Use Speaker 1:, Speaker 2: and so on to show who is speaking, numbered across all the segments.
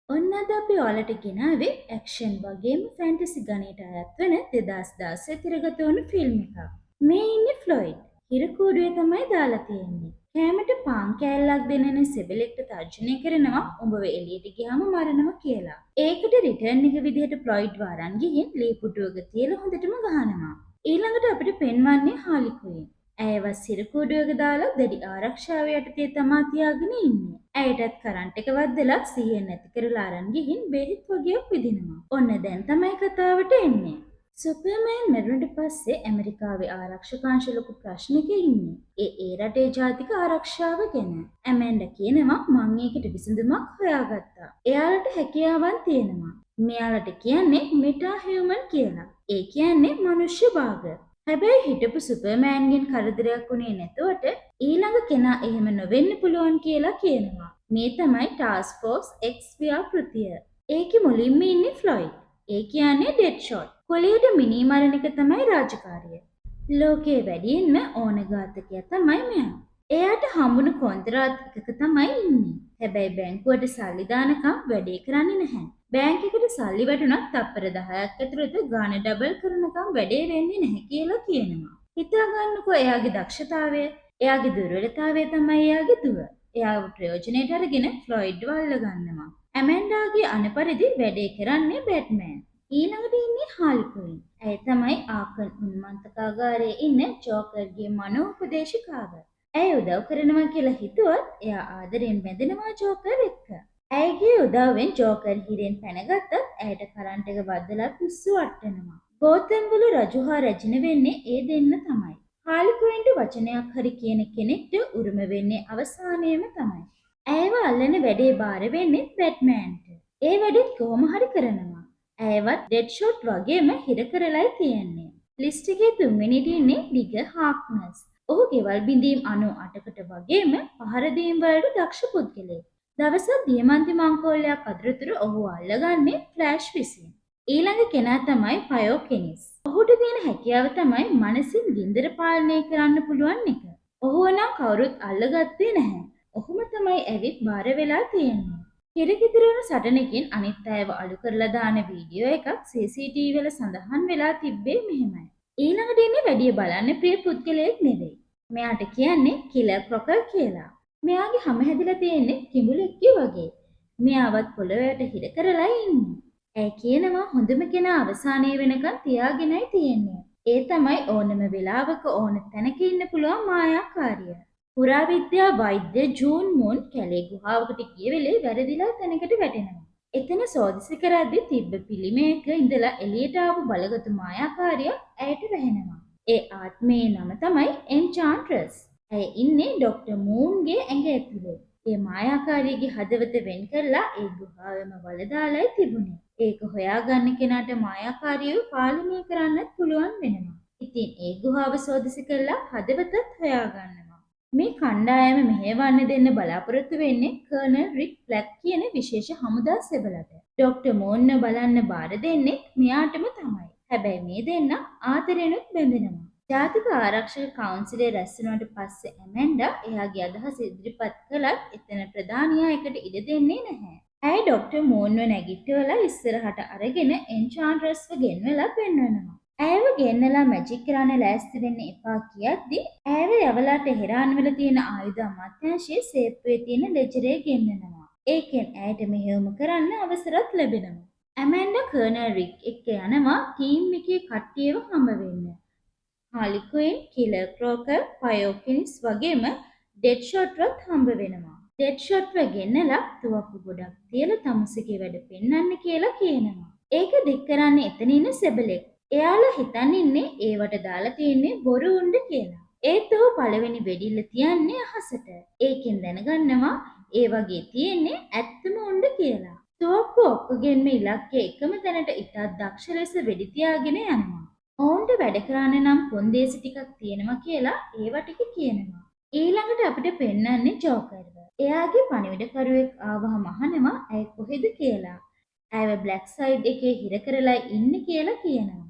Speaker 1: ඔන්න අද අපි ඔයාලට ගෙනාවේ ඇක්ෂන් වගේම ෆැන්ටසි ගණයට අයත් වෙන 2016 තිරගත වුණු ෆිල්ම් එකක්. මේ ඉන්නේ ෆ්ලොයිඩ්. හිරකූඩුවේ තමයි දාලා තියෙන්නේ. කෑමට පාන් කෑල්ලක් දෙනන සෙබලෙක්ට තර්ජනය කරනවා උඹව එළියට ගියාම මරනවා කියලා. ඒකට රිටර්න් එක විදිහට ෆ්ලොයිඩ් වරන් ගිහින් ලී පුටුවක තියලා හොඳටම ගහනවා. ඊළඟට අපිට පෙන්වන්නේ හාලි ක්වීන්. ඇයව සිරකූඩුවක දාලා දැඩි ආරක්ෂාව යටතේ තමා තියාගෙන ඉන්නේ. ඇයටත් කරන්ට් එක වද්දලා සිහිය නැති කරලා අරන් ගිහින් බෙහෙත් වගේක් විදිනවා. ඔන්න දැන් තමයි කතාවට එන්නේ. සුපර්මෑන් මැරුණට පස්සේ ඇමරිකාවේ ආරක්ෂකාංශ ලොකු ප්‍රශ්නයක ඉන්නේ. ඒ රටේ ජාතික ආරක්ෂාව ගැන. ඇමෙන්ඩා කියනවා මං ඒකට විසඳුමක් හොයාගත්තා. එයාලට හැකියාවන් තියෙනවා. මෙයාලට කියන්නේ මෙටා හියුමන් කියලා. ඒ කියන්නේ මනුෂ්‍ය භාග. හැබැයි හිටපු සුපර්මෑන්ගෙන් කරදරයක් වුණේ නැතුවට ඊළඟ කෙනා එහෙම නොවෙන්න පුළුවන් කියලා කියනවා. මේ තමයි ටාස්ක් ෆෝස් X ව්‍යාපෘතිය. ඒකේ මුලින්ම ඉන්නේ ෆ්ලොයිඩ්. ඒ කියන්නේ ඩෙඩ් ෂොට්. කොළයට මිනී මරණ එක තමයි රාජකාරිය. ලෝකයේ වැඩියෙන්ම ඕන ඝාතකයා තමයි මෙයා. එයාට හම්බුණු කොන්ත්‍රාත් එකක තමයි ඉන්නේ. හැබැයි බැංකුවට සල්ලි දානකම් වැඩේ කරන්නේ නැහැ. බැංක් එකට සල්ලි වැටුණත් තප්පර 10ක් ඇතුළත ගාන ඩබල් කරනකම් වැඩේ වෙන්නේ නැහැ කියලා කියනවා. හිතා ගන්නකෝ එයාගේ දක්ෂතාවය, එයාගේ දුර්වලතාවය තමයි එයාගේ දුව. එයාව ප්‍රයෝජනෙට අරගෙන ෆ්ලොයිඩ්ව අල්ල ගන්නවා. ඇමෙන්ඩාගේ අනපරිදි වැඩේ කරන්නේ බැට්මෑන්. ඊළඟට ඉන්නේ හාලි ක්වීන්. ඇය තමයි ආකන් උන්මන්තකාගාරයේ ඉන්න ජෝකර්ගේ මනෝපදේශිකාව. ඇය උදව් කරනවා කියලා හිතුවත් එයා ආදරෙන් බැඳෙනවා ජෝකර් එක්ක. ඇයගේ උදව්වෙන් ජෝකර් හිරෙන් පැනගත්තත් ඇයට කරන්ට් එක වද්දලා පිස්සු වට්ටනවා. ගෝතම්වල රජු හා රැජින වෙන්නේ ඒ දෙන්න තමයි. හාලි ක්වීන්ට වචනයක් හරි කියන කෙනෙක්ට උරුම වෙන්නේ අවසානයේම තමයි. ඇයව අල්ලන වැඩේ බාර වෙන්නේ බැට්මෑන්ට. ඒ වැඩෙත් කොහොම හරි කරනවා. ඇයවත් ඩෙඩ් ෂොට් වගේම හිර කරලයි තියෙන්නේ. ලිස්ට් එකේ තුන්වෙනිට ඉන්නේ ඩිග හාක්නස්. ඔහු ගෙවල් බිඳීම් 98කට වගේම පහර දීම් වලට දක්ෂ පුද්ගලයෙක්. දවසක් දියමන්ති මංකෝලයක් අතරතුර ඔහු අල්ලගන්නේ ෆ්ලෑෂ් විසින්. ඊළඟ කෙනා තමයි පයෝ කෙනිස්. ඔහුට තියෙන හැකියාව තමයි මනසින් ගින්දර පාලනය කරන්න පුළුවන් එක. ඔහුව නම් කවුරුත් අල්ලගත්තේ නැහැ. ඔහුම තමයි ඇවිත් බාර වෙලා තියෙන්නේ. හිරකිතිරවන සටනකින් අනිත් අයව අලු කරලා දාන වීඩියෝ එකක් CCTV වල සඳහන් වෙලා තිබ්බේ මෙහෙමයි. ඊළඟට ඉන්නේ වැඩිය බලන්න ප්‍රිය පුද්ගලයෙක් නෙවෙයි. මෙයාට කියන්නේ කිලර් ක්‍රොකර් කියලා. මෙයාගේ හැම හැදිලා තියෙන්නේ කිඹුලෙක්ගේ වගේ. මෙයාවත් පොළොවට හිර කරලා ඉන්නේ. ඇයි කියනවා හොඳම කෙනා අවසානයේ වෙනකන් තියාගෙනයි තියෙන්නේ. ඒ තමයි ඕනම වෙලාවක ඕන තැනක ඉන්න පුළුවන් මායාකාරිය. පුරාවිද්‍යා වෛද්‍ය ජූන් මුන් කැලේ ගුහාවකට ගිය වෙලේ වැරදිලා තැනකට වැටෙනවා. එතන සෝදිසි කරද්දි තිබ්බ පිළිමයක ඉඳලා එළියට ආපු බලගතු මායාකාරිය ඇයට වැහෙනවා. ඒ ආත්මයේ නම තමයි එන්චාන්ට්‍රස්. ඇය ඉන්නේ ඩොක්ටර් මූන්ගේ ඇඟ ඇතුලේ. ඒ මායාකාරියගේ හදවත වෙන් කරලා ඒ ගුහාවෙම වලදාලයි තිබුණේ. ඒක හොයාගන්න කෙනාට මායාකාරියව පාලනය කරන්නත් පුළුවන් වෙනවා. ඉතින් ඒ ගුහාව සෝදිසි කරලා හදවතත් හොයාගන්නවා. මේ කණ්ඩායම මෙහෙවන්න දෙන්න බලාපොරොත්තු වෙන්නේ කර්නල් රික් බ්ලැක් කියන විශේෂ හමුදා සෙබළට. ඩොක්ටර් මෝන්න බලන්න බාර දෙන්නේ මෙයාටම තමයි. හැබැයි මේ දෙන්න ආදරෙනුත් බැඳෙනවා. ජාතික ආරක්ෂක කවුන්සිලේ රැස් වුණාට පස්සේ ඇමෙන්ඩා එයාගේ අදහස ඉදිරිපත් කළත් එතන ප්‍රධානියා එකට ඉඩ දෙන්නේ නැහැ. ඇය ඩොක්ටර් මෝන්ව නැගිට්ටවලා ඉස්සරහට අරගෙන එන්චාන්ට්‍රස්ව ගෙන්වලා පෙන්වනවා. ඇයව ගෙන්නලා මැජික් කරන්න ලෑස්ති වෙන්න එපා කියද්දි ඇයව යවලා ටෙහෙරාන් වල තියෙන ආයුධ අමාත්‍යාංශයේ සේප්පුවේ තියෙන ලෙජරේ ගෙන්නනවා. ඒකෙන් ඇයට මෙහෙයුම කරන්න අවසරත් ලැබෙනවා. ඇමෙන්ඩා කර්නල් රික් එක්ක යනවා ටීම් එකේ කට්ටියව හම්බ වෙන්න. හාලි ක්වීන්, කිලර් ක්‍රොකර්, පයෝ කෙනිස් වගේම ඩෙඩ් ෂොට්වත් හම්බ වෙනවා. ඩෙඩ් ෂොට්ව ගෙන්නලා තුවක්කු ගොඩක් තියලා තමුසේගේ වැඩ පෙන්වන්න කියලා කියනවා. ඒක දික් කරන්නේ එතන ඉන්න සෙබලෙක්. එයාලා හිතන් ඉන්නේ ඒවට දාලා තියෙන්නේ බොරු උණ්ඩ කියලා. ඒත් ඔහු පළවෙනි වෙඩිල්ල තියන්නේ අහසට. ඒකෙන් දැනගන්නවා ඒ වගේ තියෙන්නේ ඇත්තම උණ්ඩ කියලා. තුවක්කු ඔක්කොගෙන්ම ඉලක්කයේ එකම තැනට ඉතත් දක්ෂ ලෙස වෙඩි තියාගෙන යනවා. ඔවුන්ට වැඩ කරන්න නම් කොන්දේසි ටිකක් තියෙනවා කියලා ඒවා ටික කියනවා. ඊළඟට අපිට පෙන්වන්නේ ජෝකර්ව. එයාගේ පණිවිඩකරුවෙක් ආවහම අහනවා ඇය කොහෙද කියලා. ඇයව බ්ලැක් සයිඩ් එකේ හිර කරලා ඉන්නේ කියලා කියනවා.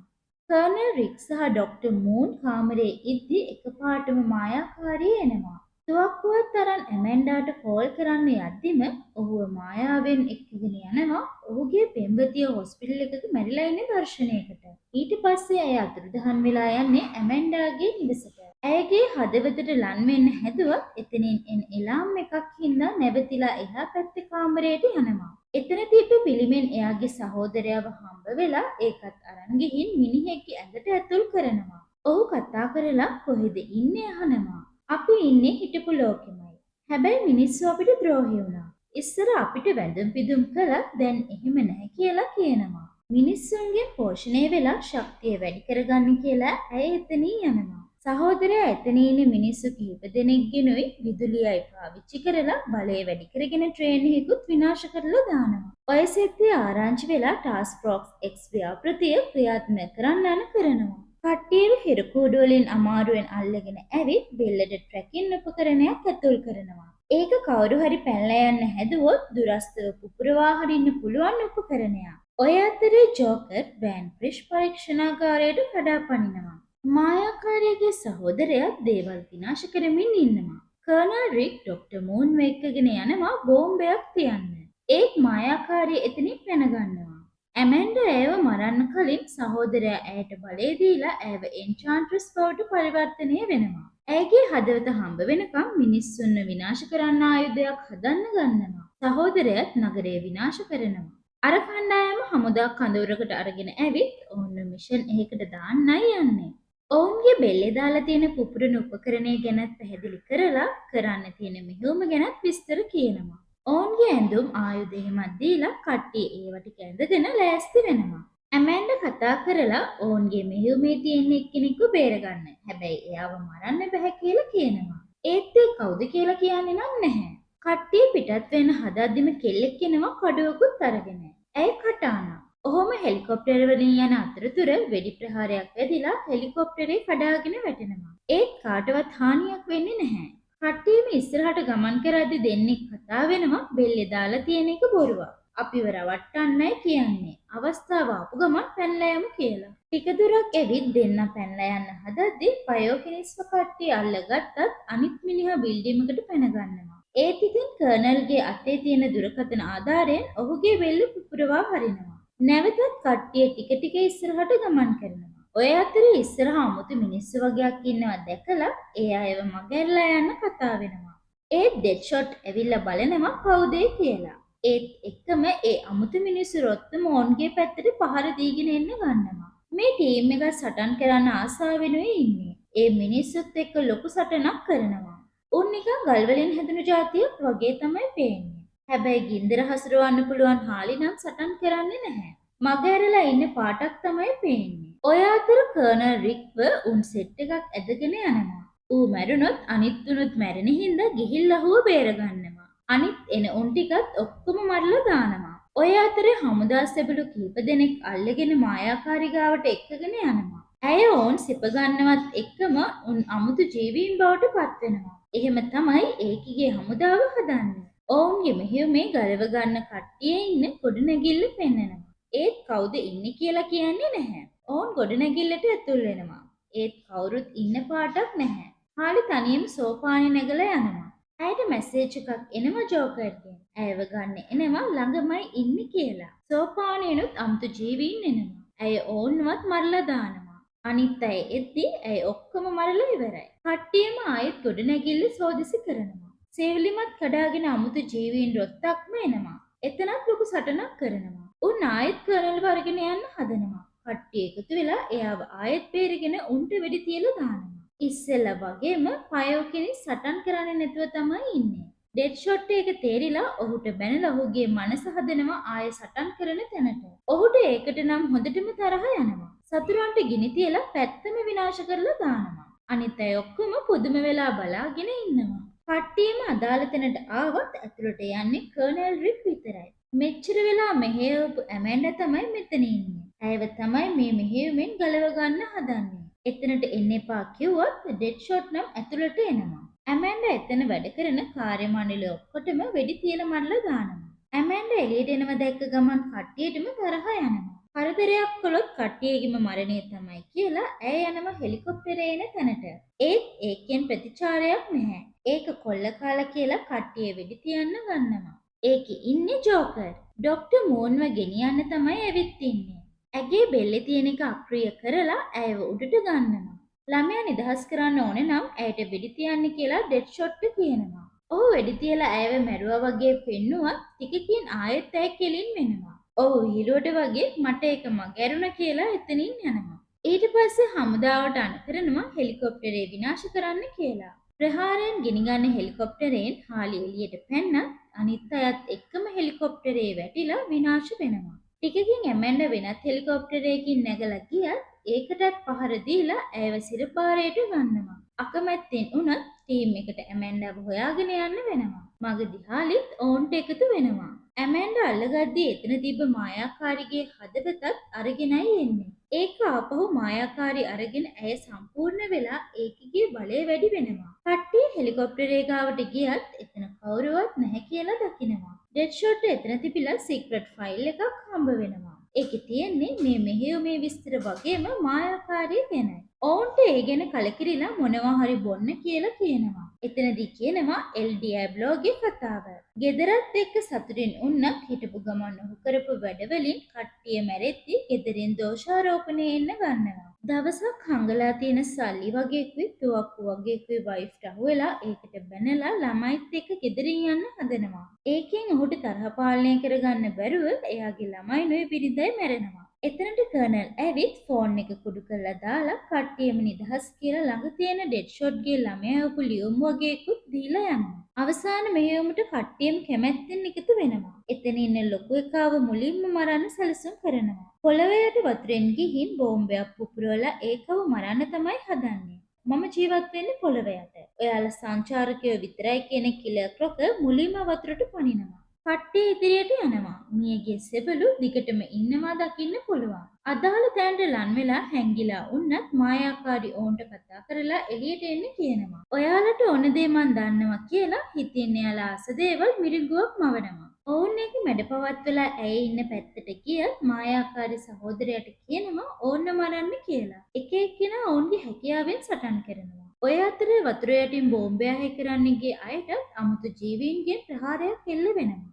Speaker 1: කර්නල් රික් සහ ඩොක්ටර් මූන් කාමරේ ඉද්දි එකපාරටම මායාකාරිය එනවා. තුවක්කුවත් තරන් ඇමෙන්ඩාට කෝල් කරන්න යද්දිම ඔහුව මායාවෙන් එක්කගෙන යනවා ඔහුගේ පෙම්වතිය හොස්පිටල් එකක මැරිලා ඉන්න දර්ශනයකට. ඊට පස්සේ ඇය අතුරුදහන් වෙලා යන්නේ ඇමෙන්ඩාගේ නිවසට. ඇයගේ හදවතට ලන් වෙන්න හැදුවත් එතනින් එන එලාම් එකක් හින්දා නැවතිලා එහා පැත්තේ කාමරයට යනවා. එතන තිබ්බ පිළිමෙන් එයාගේ සහෝදරයව හම්බ වෙලා ඒකත් අරන් ගිහින් මිනිහෙක්ගේ ඇඟට ඇතුල් කරනවා. ඔහු කතා කරලා කොහෙද ඉන්නේ අහනවා. අපි ඉන්නේ හිටපු ලෝකෙමයි. හැබැයි මිනිස්සු අපිට ද්‍රෝහි වුණා. ඉස්සර අපිට වැඳුම් පිදුම් කළා දැන් එහෙම නැහැ කියලා කියනවා. මිනිස්සුන්ගේ පෝෂණය වෙලා ශක්තිය වැඩි කරගන්න කියලා ඇය එතනින් යනවා. සහෝදරයා එතන ඉන්න මිනිස්සු කිහිප දෙනෙක්ගෙනුයි විදුලියයි පාවිච්චි කරලා බලය වැඩි කරගෙන ට්‍රේන් එකකුත් විනාශ කරලා දානවා. ඔය සෙත්තේ ආරංචි වෙලා ටාස්ක් ෆෝර්ස් X ව්‍යාපෘතිය ක්‍රියාත්මක කරන්න කරනවා. කට්ටියව හිරකූඩු වලින් අමාරුවෙන් අල්ලගෙන ඇවිත් බෙල්ලට ට්‍රැකින් උපකරණයක් ඇතුල් කරනවා. ඒක කවුරු හරි පැනලා යන්න හැදුවොත් දුරස්තව පුපුරවා හරින්න පුළුවන් උපකරණයක්. ඔය අතරේ ජෝකර් වෑන් ක්‍රිෂ් පරීක්ෂණාගාරයට කඩා පනිනවා. මායාකාරියගේ සහෝදරයා දේවල් විනාශ කරමින් ඉන්නවා. කර්නල් රික් ඩොක්ටර් මූන් එක්කගෙන යනවා බෝම්බයක් තියන්න. ඒත් මායාකාරිය එතනින් පැනගන්නවා. ඇමෙන්ඩා ඇයව මරන්න කලින් සහෝදරයා ඇයට බලය දීලා ඇයව එන්චාන්ට්‍රස් බවට පරිවර්තනය වෙනවා. ඇයගේ හදවත හම්බ වෙනකම් මිනිස්සුන්ව විනාශ කරන්න ආයුධයක් හදන්න ගන්නවා. සහෝදරයාත් නගරය විනාශ කරනවා. අර කණ්ඩායම හමුදා කඳවුරකට අරගෙන ඇවිත් ඔවුන්ව මිෂන් එකකට දාන්නයි යන්නේ. ඔවුන්ගේ බෙල්ලේ දාලා තියෙන පුපුරන උපකරණය ගැනත් පැහැදිලි කරලා කරන්න තියෙන මෙහෙයුම ගැනත් විස්තර කියනවා. ඔවුන්ගේ ඇඳුම් ආයුධ එහෙමත් දීලා කට්ටිය ඒවට කැඳගෙන ලෑස්ති වෙනවා. ඇමෙන්ඩා කතා කරලා ඔවුන්ගේ මෙහෙයුමේ තියෙන එක්කෙනෙක්ව බේරගන්න. හැබැයි එයාව මරන්න බෑ කියලා කියනවා. ඒත් ඒ කවුද කියලා කියන්නේ නම් නැහැ. කට්ටිය පිටත් වෙන හදද්දිම කෙල්ලෙක් එනවා කඩුවකුත් අරගෙන. ඇයි කටානා. ඔහොම හෙලිකොප්ටර් වලින් යන අතරතුර වෙඩි ප්‍රහාරයක් වැදිලා හෙලිකොප්ටරේ කඩාගෙන වැටෙනවා. ඒත් කාටවත් හානියක් වෙන්නේ නැහැ. කට්ටියම ඉස්සරහට ගමන් කරද්දි දෙන්නෙක් කතා වෙනවා බෙල්ලේ දාලා තියෙන එක බොරුවක්. අපිව රවට්ටන්නයි කියන්නේ. අවස්ථාව ආපු ගමන් පැනලා යමු කියලා. ටික දුරක් ඇවිත් දෙන්න පැනලා යන්න හදද්දි පයෝකිනිස්ව කට්ටිය අල්ලගත්තත් අනිත් මිනිහා බිල්ඩින් එකට පැන ගන්නවා. ඒත් ඉතින් කර්නල්ගේ අතේ තියෙන දුරකථන ආධාරයෙන් ඔහුගේ බෙල්ල පුපුරවා හරිනවා. නැවතත් කට්ටිය ටික ටික ඉස්සරහට ගමන් කරනවා. ඔය අතරේ ඉස්සරහ අමුතු මිනිස්සු වගේක් ඉන්නවා දැකලා ඒ අයව මගහැරලා යන්න කතා වෙනවා. ඒත් ඩෙඩ්ෂොට් ඇවිල්ලා බලනවා කවුද කියලා. ඒත් එක්කම ඒ අමුතු මිනිස්සු රොත්තම ඔවුන්ගේ පැත්තට පහර දීගෙන එන්න ගන්නවා. මේ ටීම් එක සටන් කරන්න ආසාවෙනුයි ඉන්නේ. ඒ මිනිස්සුත් එක්ක ලොකු සටනක් කරනවා. උන් නිකන් ගල් වලින් හැදුණු જાතියක් වගේ තමයි පේන්නේ. හැබැයි ගින්දර හසුරවන්න පුළුවන් හාලි නම් සටන් කරන්නේ නැහැ. මගහැරලා ඉන්න පාටක් තමයි පේන්නේ. ඔය අතර කර්නල් රික්ව උන් සෙට් එකක් ඇදගෙන යනවා. ඌ මැරුණොත් අනිත් උනුත් මැරෙන හින්දා ගිහිල්ලා ඌව බේරගන්නවා. අනිත් එන උන් ටිකත් ඔක්කොම මරලා දානවා. ඔය අතරේ හමුදා සෙබළු කීප දෙනෙක් අල්ලගෙන මායාකාරී ගාවට එක්කගෙන යනවා. ඇය ඕන් සිප ගන්නවත් එක්කම උන් අමුතු ජීවීන් බවට පත් වෙනවා. එහෙම තමයි ඒකිගේ හමුදාව හදන්නේ. ඔවුන්ගේ මෙහෙයුමේ ගලව ගන්න කට්ටියේ ඉන්න ගොඩනැගිල්ල පෙන්නනවා. ඒත් කවුද ඉන්නේ කියලා කියන්නේ නැහැ. ඔවුන් ගොඩනැගිල්ලට ඇතුල් වෙනවා. ඒත් කවුරුත් ඉන්න පාටක් නැහැ. හාලි තනියම සෝපානේ නැගලා යනවා. ඇයට මැසේජ් එකක් එනවා ජෝකර්ගෙන්. ඇයව ගන්න එනවා ළඟමයි ඉන්නේ කියලා. සෝපානේනොත් අමුතු ජීවීන් එනවා. ඇය ඕන්වත් මරලා දානවා. අනිත් අය එද්දී ඇය ඔක්කොම මරලා ඉවරයි. කට්ටියම ආයෙත් ගොඩනැගිල්ල සෝදිසි කරනවා. සේවලිමත් කඩාගෙන අමුතු ජීවීන් රොත්තක්ම එනවා. එතනත් ලොකු සටනක් කරනවා. උන් ආයෙත් කර්නල්ව අරගෙන යන්න හදනවා. කට්ටිය එකතු වෙලා එයාව ආයෙත් බේරගෙන උන්ට වෙඩි තියලා දානවා. ඉස්සෙල්ලා වගේම පයෝකිනිස් සටන් කරන්නේ නැතුව තමයි ඉන්නේ. ඩෙඩ්ෂොට් එක තේරිලා ඔහුට බැනලා ඔහුගේ මනස හදනවා ආයෙ සටන් කරන තැනට. ඔහුට ඒකට නම් හොඳටම තරහ යනවා. සතුරන්ට ගිනි තියලා පැත්තම විනාශ කරලා දානවා. අනිත් අය ඔක්කොම පුදුම වෙලා බලාගෙන ඉන්නවා. කට්ටියම අදාළ තැනට ආවත් ඇතුළට යන්නේ කර්නල් රික් විතරයි. මෙච්චර වෙලා මෙහෙයවපු ඇමෙන්ඩා තමයි මෙතන ඉන්නේ. ඇයව තමයි මේ මෙහෙයුමෙන් ගලව ගන්න හදන්නේ. එතනට එන්න එපා කිව්වොත් ඩෙඩ්ෂොට් නම් ඇතුළට එනවා. ඇමෙන්ඩා එතන වැඩ කරන කාර්ය මණ්ඩලය ඔක්කොටම වෙඩි තියලා මරලා දානවා. ඇමෙන්ඩා එළියට එනව දැක්ක ගමන් කට්ටියටම තරහ යනවා. කරදරයක් කළොත් කට්ටියගේම මරණය තමයි කියලා ඇය යනවා හෙලිකොප්ටරේ එන තැනට. ඒත් ඒකෙන් ප්‍රතිචාරයක් නැහැ. ඒක කොල්ල කාලා කියලා කට්ටිය වෙඩි තියන්න ගන්නවා. ඒකේ ඉන්නේ ජෝකර්. ඩොක්ටර් මූන්ව ගෙනියන්න තමයි ඇවිත් ඉන්නේ. ඇගේ බෙල්ලේ තියෙන එක අක්‍රිය කරලා ඇයව උඩට ගන්නවා. ළමයා නිදහස් කරන්න ඕනේ නම් ඇයට වෙඩි තියන්න කියලා ඩෙඩ් ෂොට් කියනවා. ඔහු වෙඩි තියලා ඇයව මැරුවා වගේ පෙන්නුවත් ටිකකින් ආයෙත් ඇය කෙලින් වෙනවා. ඔහු හිරුවට වගේ මට ඒක මගහැරුණා කියලා එතනින් යනවා. ඊට පස්සේ හමුදාවට අණ කරනවා හෙලිකොප්ටරේ විනාශ කරන්න කියලා. ප්‍රහාරයෙන් ගිනිගන්න හෙලිකොප්ටරයෙන් හාලි එළියට පැන්නත් අනිත් අයත් එක්කම හෙලිකොප්ටරේ වැටිලා විනාශ වෙනවා. ටිකකින් ඇමැන්ඩ වෙනත් හෙලිකොප්ටරයකින් නැගලා ගියත් ඒකටත් පහර දීලා ඇයව සිරපාරයට ගන්නවා. අකමැත්තෙන් උනත් ටීම් එකට ඇමැන්ඩව හොයාගෙන යන්න වෙනවා. මගදී හාලිත් ඔවුන්ට එකතු වෙනවා. ඇමැන්ඩ අල්ලගද්දී එතන තිබ්බ මායාකාරිගේ හදවතත් අරගෙනයි එන්නේ. ඒක ආපහු මායාකාරී අරගෙන ඇය සම්පූර්ණ වෙලා ඒකගේ බලය වැඩි වෙනවා. කට්ටිය හෙලිකොප්ටරේ ගාවට ගියත් එතන කවුරුවත් නැහැ කියලා දකිනවා. ඩෙඩ් ෂොට් එතන තිබිලා සීක්‍රට් ෆයිල් එකක් හම්බ වෙනවා. ඒකේ තියෙන්නේ මේ මෙහෙයුමේ විස්තර වගේම මායාකාරී ගැනයි. ඔවුන්ට ඒ ගැන කලකිරිලා මොනවා හරි බොන්න කියලා කියනවා. එතනදී කියනවා එල් ඩියබ්ලෝගේ කතාව. ගෙදරත් එක්ක සතුටින් උන්නත් හිටපු ගමන් ඔහු කරපු වැඩවලින් කට්ටිය මැරෙද්දි ගෙදරින් දෝෂාරෝපණය එන්න ගන්නවා. දවසක් හංගලා තියෙන සල්ලි වගේකුයි තුවක්කු වගේකුයි වයිෆ්ට අහුවෙලා ඒකට බැනලා ළමයිත් එක්ක ගෙදරින් යන්න හදනවා. ඒකෙන් ඔහුට තරහ පාලනය කරගන්න බැරුව එයාගේ ළමයිනුයි බිරිඳයි මැරෙනවා. එතනට කර්නල් ඇවිත් ෆෝන් එක කුඩු කරලා දාලා කට්ටියම නිදහස් කියලා ළඟ තියෙන ඩෙඩ් ෂොට්ගේ ළමයා වපු ලියුම් වගේකුත් දීලා යනවා. අවසාන මෙහෙයුමට කට්ටියම කැමැත්තෙන් එකතු වෙනවා. එතන ඉන්න ලොකු එකාව මුලින්ම මරන්න සැලසුම් කරනවා. පොළොවයට වතුරෙන් ගිහින් බෝම්බයක් පුපුරවලා ඒකව මරන්න තමයි හදන්නේ. මම ජීවත් වෙන්නේ පොළොව යට. ඔයාලා සංචාරකයෝ විතරයි කියන කිලර් ක්‍රොක මුලින්ම වතුරට පනිනවා. කට්ටිය ඉදිරියට යනවා. මියගේ සෙබළු දිගටම ඉන්නවා දකින්න පුළුවන්. අදාළ තැනට ලන් වෙලා හැංගිලා උන්නත් මායාකාරී ඔවුන්ට කතා කරලා එළියට එන්න කියනවා. ඔයාලට ඕන දේ මන් දන්නවා කියලා හිතින් එයාලා ආස දේවල් මිරිඟුවක් මවනවා. ඔවුන් එක මැඩපවත්වලා ඇය ඉන්න පැත්තට ගියත් මායාකාරී සහෝදරයාට කියනවා ඕන්න මරන්න කියලා. එක එක්කෙනා ඔවුන්ගේ හැකියාවෙන් සටන් කරනවා. ඔය අතරේ වතුර යටින් බෝම්බය හැකරන්න ගිය අයටත් අමුතු ජීවීන්ගෙන් ප්‍රහාරයක් එල්ල වෙනවා.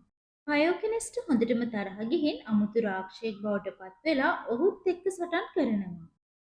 Speaker 1: පයෝකෙනස්ට හොඳටම තරහ ගිහින් අමුතු රාක්ෂයෙක් බවට පත් වෙලා ඔහුත් එක්ක සටන් කරනවා.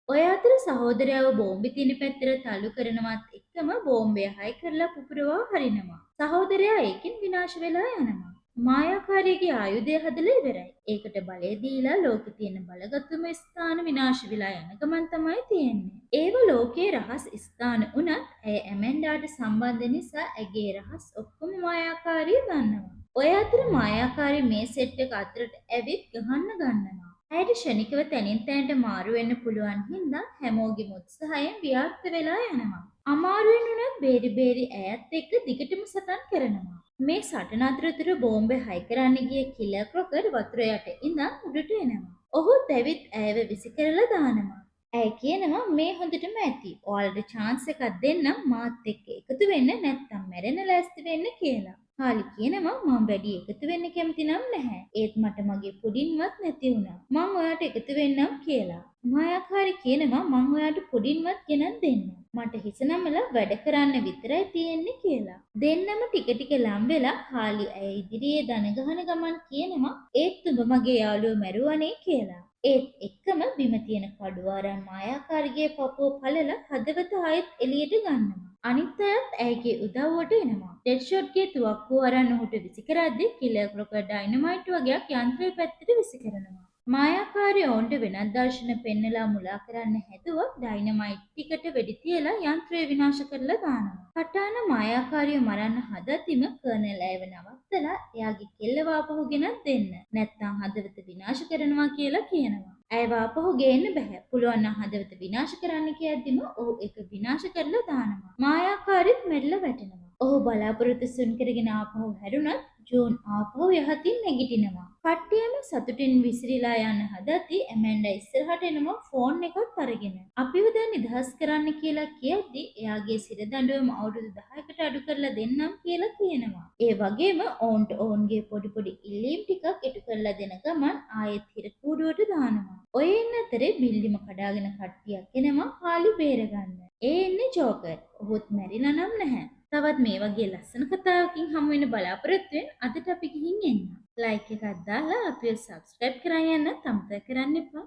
Speaker 1: ඔය අතර සහෝදරයව බෝම්බි තියෙන පැත්තට තල්ලු කරනවත් එක්කම බෝම්බය හයි කරලා පුපුරවා හරිනවා. සහෝදරයා ඒකෙන් විනාශ වෙලා යනවා. මායාකාරියගේ ආයුධය හදලා ඉවරයි. ඒකට බලය දීලා ලෝකේ තියෙන බලගතුම ස්ථාන විනාශ වෙලා යන ගමන් තමයි තියෙන්නේ. ඒව ලෝකයේ රහස් ස්ථාන උනත් ඇය ඇමෙන්ඩාට සම්බන්ධ නිසා ඇගේ රහස් ඔක්කොම මායාකාරිය දන්නවා. ඔය අතර මායාකාරී මේ සෙට් එක අතරට ඇවිත් ගහන්න ගන්නවා. ඇයට ෂණිකව තැනින් තැනට මාරු වෙන්න පුළුවන් හින්දා හැමෝගෙම උත්සාහයෙන් ව්‍යාර්ථ වෙලා යනවා. අමාරුවෙන් උනත් බේරි බේරි ඇයත් එක්ක දිගටම සටන් කරනවා. මේ සටන අතරතුර බෝම්බේ හයි කරන්න ගිය කිලර් ක්‍රොකර් වතුර යට ඉඳන් උඩට එනවා. ඔහුත් ඇවිත් ඇයව විසි කරලා දානවා. ඇය කියනවා මේ හොඳටම ඇති. ඔයාලට chance එකක් දෙන්නම් මාත් එක්ක එකතු වෙන්න නැත්නම් මැරෙන්න ලෑස්ති වෙන්න කියලා. හාලි කියනවා මම වැඩි එකතු වෙන්න කැමති නම් නැහැ. ඒත් මට මගේ පුඩින්වත් නැති වුණා. මං ඔයාට එකතු වෙන්නම් කියලා. මායාකාරී කියනවා මං ඔයාට පුඩින්වත් ගෙනත් දෙන්නම්. මට හිස නමලා වැඩ කරන්න විතරයි තියෙන්නේ කියලා. දෙන්නම ටික ටික ලම් වෙලා හාලි ඇය ඉදිරියේ දන ගහන ගමන් කියනවා ඒත් උඹ මගේ යාළුවෝ මැරුවනේ කියලා. ඒත් එක්කම බිම තියෙන කඩුව අරන් මායාකාරිගේ පපුව පළලා හදවත ආයෙත් එළියට ගන්නවා. අනිත් අයත් ඇයගේ උදව්වට එනවා. ඩෙඩ් ෂොට්ගේ තුවක්කුව අරන් ඔහුට විසි කරද්දී කිලර් ක්‍රොකර් ඩයිනමයිට් වගේක් යන්ත්‍රය පැත්තට විසි කරනවා. මායාකාරී ඔවුන්ට වෙනත් දර්ශන පෙන්නලා මුලා කරන්න හැදුවොත් ඩයිනමයිට් ටිකට වෙඩි තියලා යන්ත්‍රය විනාශ කරලා දානවා. කටාන මායාකාරිය මරන්න හදතිම කර්නල් ඇයව නවත්තලා එයාගේ කෙල්ලව ආපහු ගෙනත් දෙන්න. නැත්නම් හදවත විනාශ කරනවා කියලා කියනවා. ඇයව ආපහු ගේන්න බෑ. පුළුවන් නම් හදවත විනාශ කරන්න කියද්දිම ඔහු ඒක විනාශ කරලා දානවා. මායාකාරීත් මෙල්ල වැටෙනවා. ඔහු බලාපොරොත්තු සුන් කරගෙන ආපහු හැරුණත් ජෝන් ආපහු යහතින් නැගිටිනවා. කට්ටියම සතුටින් විසිරීලා යන හදද්දි ඇමන්ඩා ඉස්සරහට එනවා ෆෝන් එකත් අරගෙන. අපිව දැන් නිදහස් කරන්න කියලා කියද්දි එයාගේ සිර දඬුවම අවුරුදු 10කට අඩු කරලා දෙන්නම් කියලා කියනවා. ඒ වගේම ඔවුන්ට ඔවුන්ගේ පොඩි පොඩි ඉල්ලීම් ටිකක් ඉටු කරලා දෙන ගමන් ආයෙත් හිර කූඩුවට දානවා. ඔය එන්න අතරේ බිල්ඩිම කඩාගෙන කට්ටියක් එනවා කාලි බේරගන්න. ඒ එන්නේ ජෝකර්. ඔහුත් මැරිලා නම් නැහැ. තවත් මේ වගේ ලස්සන කතාවකින් හමු වෙන බලාපොරොත්තු වෙන අදට අපි ගිහින් එන්න. ලයික් එකක් දාලා අපිව සබ්ස්ක්‍රයිබ් කරන් යන්න අමතක කරන්න එපා.